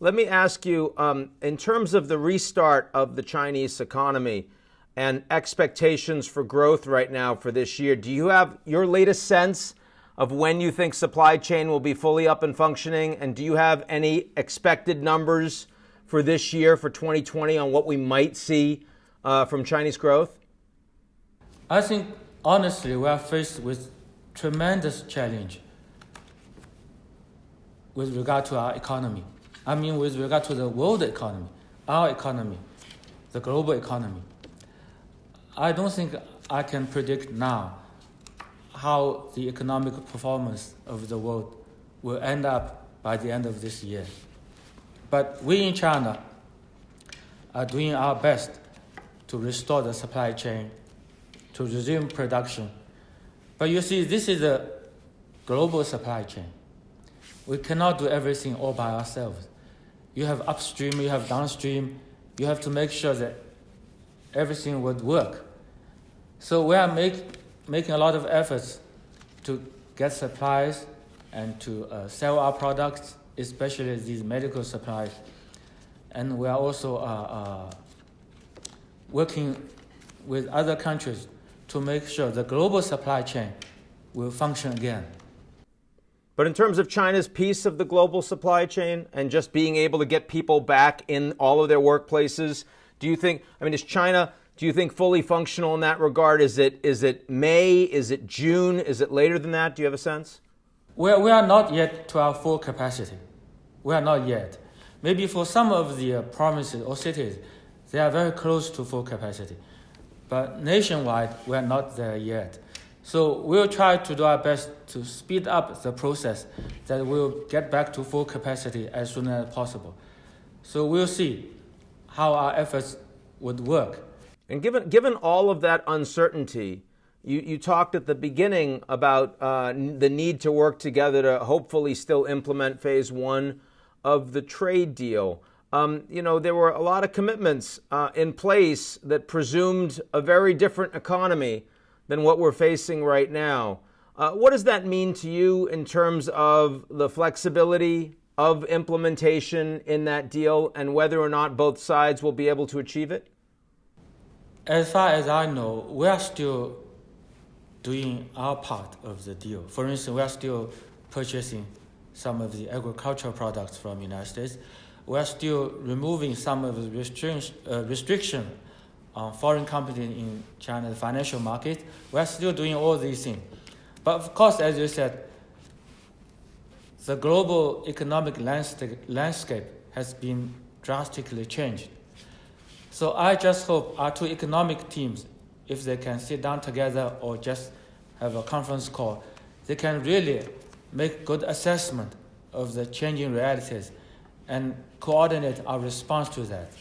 Let me ask you, in terms of the restart of the Chinese economy and expectations for growth right now for this year, do you have your latest sense of when you think supply chain will be fully up and functioning? And do you have any expected numbers for this year, for 2020, on what we might see from Chinese growth? I think, honestly, we are faced with tremendous challenge with regard to our economy. I mean, with regard to the world economy, our economy, the global economy. I don't think I can predict now how the economic performance of the world will end up by the end of this year. But we in China are doing our best to restore the supply chain, to resume production. But you see, this is a global supply chain. We cannot do everything all by ourselves. You have upstream, you have downstream. You have to make sure that everything would work. So we are making a lot of efforts to get supplies and to sell our products, especially these medical supplies. And we are also working with other countries to make sure the global supply chain will function again. But in terms of China's piece of the global supply chain and just being able to get people back in all of their workplaces, do you think, is China, do you think, fully functional in that regard? Is it May? Is it June? Is it later than that? Do you have a sense? We are not yet to our full capacity. We are not yet. Maybe for some of the provinces or cities, they are very close to full capacity. But nationwide, we are not there yet. So we'll try to do our best to speed up the process that we'll get back to full capacity as soon as possible. So we'll see how our efforts would work. And given all of that uncertainty, you talked at the beginning about the need to work together to hopefully still implement phase one of the trade deal. There were a lot of commitments in place that presumed a very different economy than what we're facing right now. What does that mean to you in terms of the flexibility of implementation in that deal and whether or not both sides will be able to achieve it? As far as I know, we are still doing our part of the deal. For instance, we are still purchasing some of the agricultural products from the United States. We are still removing some of the restriction on foreign companies in China's financial market. We are still doing all these things. But of course, as you said, the global economic landscape has been drastically changed. So I just hope our two economic teams, if they can sit down together or just have a conference call, they can really make good assessment of the changing realities and coordinate our response to that.